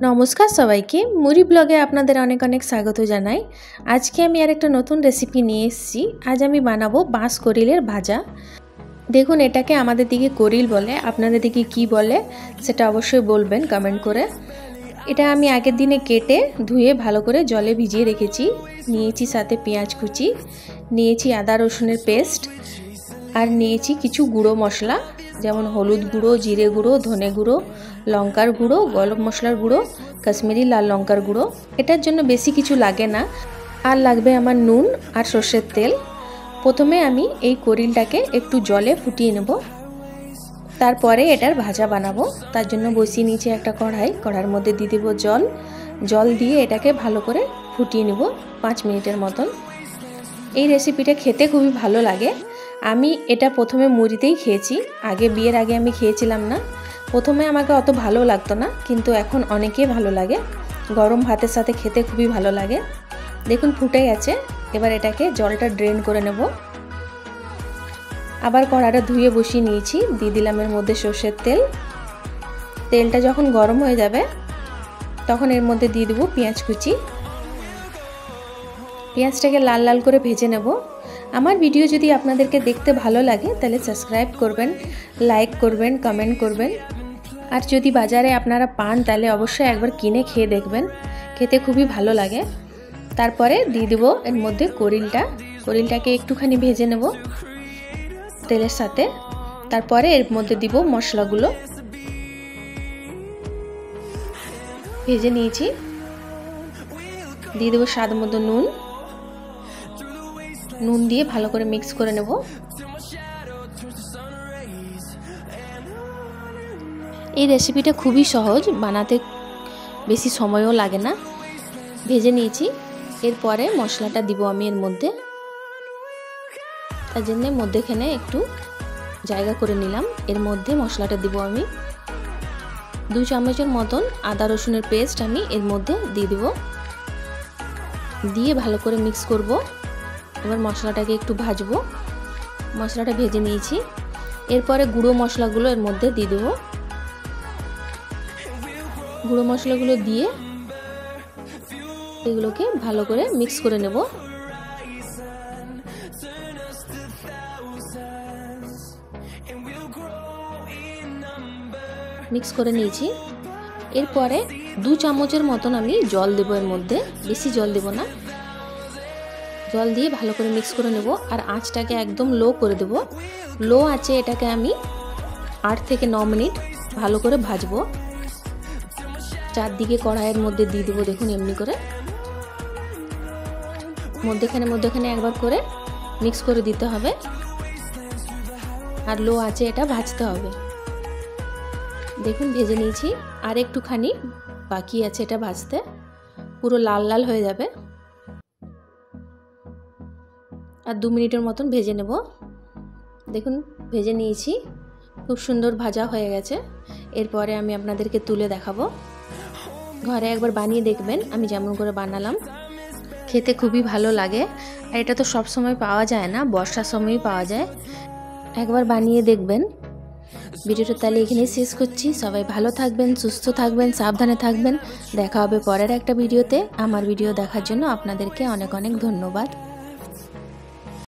নমস্কার সবাইকে, মুড়ি ব্লগে আপনাদের অনেক অনেক স্বাগত জানাই। আজকে আমি আর একটা নতুন রেসিপি নিয়ে এসেছি। আজ আমি বানাবো বাঁশ করিলের ভাজা। দেখুন, এটাকে আমাদের দিকে করিল বলে, আপনাদের দিকে কি বলে সেটা অবশ্যই বলবেন কমেন্ট করে। এটা আমি আগের দিনে কেটে ধুয়ে ভালো করে জলে ভিজিয়ে রেখেছি। নিয়েছি সাথে পেঁয়াজ কুচি, নিয়েছি আদা রসুনের পেস্ট, আর নিয়েছি কিছু গুঁড়ো মশলা, যেমন হলুদ গুঁড়ো, জিরে গুঁড়ো, ধনে গুঁড়ো, লঙ্কার গুঁড়ো, গরম মশলার গুঁড়ো, কাশ্মীরি লাল লঙ্কার গুঁড়ো। এটার জন্য বেশি কিছু লাগে না। আর লাগবে আমার নুন আর সর্ষের তেল। প্রথমে আমি এই করিলটাকে একটু জলে ফুটিয়ে নেব, তারপরে এটার ভাজা বানাবো। তার জন্য বসিয়ে নিয়েছি একটা কড়াইয়ের মধ্যে দিয়ে দেবো জল দিয়ে এটাকে ভালো করে ফুটিয়ে নেব 5 মিনিটের মতন। এই রেসিপিটা খেতে খুবই ভালো লাগে। আমি এটা প্রথমে মুড়িতেই খেয়েছি, বিয়ের আগে আমি খেয়েছিলাম না। প্রথমে আমাকে অত ভালো লাগতো না, কিন্তু এখন অনেকই ভালো লাগে। গরম ভাতের সাথে খেতে খুবই ভালো লাগে। দেখুন ফুটে গেছে। এবার এটাকে জলটা ড্রেন করে নেব। আবার কড়াইটা ধুয়ে বসিয়ে নিয়েছি, দিয়ে দিলাম এর মধ্যে সর্ষের তেল। তেলটা যখন গরম হয়ে যাবে তখন এর মধ্যে দিয়ে দেবো পেঁয়াজ কুচি। পেঁয়াজটাকে লাল লাল করে ভেজে নেব। আমার ভিডিও যদি আপনাদেরকে দেখতে ভালো লাগে তাহলে সাবস্ক্রাইব করবেন, লাইক করবেন, কমেন্ট করবেন। আর যদি বাজারে আপনারা পান তাহলে অবশ্যই একবার কিনে খেয়ে দেখবেন, খেতে খুবই ভালো লাগে। তারপরে দিয়ে দেবো এর মধ্যে করিলটাকে একটুখানি ভেজে নেব তেলের সাথে। তারপরে এর মধ্যে দিব মশলাগুলো ভেজে নিয়েছি। দিয়ে দেবো স্বাদ মতো নুন দিয়ে ভালো করে মিক্স করে নেব। এই রেসিপিটা খুবই সহজ, বানাতে বেশি সময়ও লাগে না। ভেজে নিয়েছি। এরপরে মশলাটা দিব আমি এর মধ্যে। তার জন্য মধ্যেখানে একটু জায়গা করে নিলাম। এর মধ্যে মশলাটা দিব আমি 2 চামচের মতন আদা রসুনের পেস্ট আমি এর মধ্যে দিয়ে দিব। দিয়ে ভালো করে মিক্স করব। এবার মশলাটাকে একটু ভাজবো। মশলাটা ভেজে নিয়েছি। এরপরে গুঁড়ো মশলাগুলো এর মধ্যে দিয়ে দেব। গুঁড়ো মশলাগুলো দিয়ে এগুলোকে ভালো করে মিক্স করে নেব। মিক্স করে নিয়েছি। এরপরে 2 চামচের মতন আমি জল দেব এর মধ্যে, বেশি জল দেব না। জল দিয়ে ভালো করে মিক্স করে নেব। আর আঁচটাকে একদম লো করে দেব। লো আঁচে এটাকে আমি 8 থেকে 9 মিনিট ভালো করে ভাজবো। চারদিকে কড়াইয়ের মধ্যে দিয়ে দেবো। দেখুন এমনি করে মধ্যেখানে একবার করে মিক্স করে দিতে হবে। আর লো আঁচে এটা ভাজতে হবে। দেখুন ভেজে নিয়েছি। আর একটুখানি বাকি আছে এটা ভাজতে, পুরো লাল লাল হয়ে যাবে। আর 2 মিনিটের মতন ভেজে নেব। দেখুন ভেজে নিয়েছি, খুব সুন্দর ভাজা হয়ে গেছে। এরপরে আমি আপনাদেরকে তুলে দেখাবো। ঘরে একবার বানিয়ে দেখবেন আমি যেমন করে বানালাম, খেতে খুবই ভালো লাগে। আর এটা তো সব সময় পাওয়া যায় না, বর্ষার সময়ই পাওয়া যায়। একবার বানিয়ে দেখবেন। ভিডিওটা তাহলে এখানেই শেষ করছি। সবাই ভালো থাকবেন, সুস্থ থাকবেন, সাবধানে থাকবেন। দেখা হবে পরের একটা ভিডিওতে। আমার ভিডিও দেখার জন্য আপনাদেরকে অনেক অনেক ধন্যবাদ।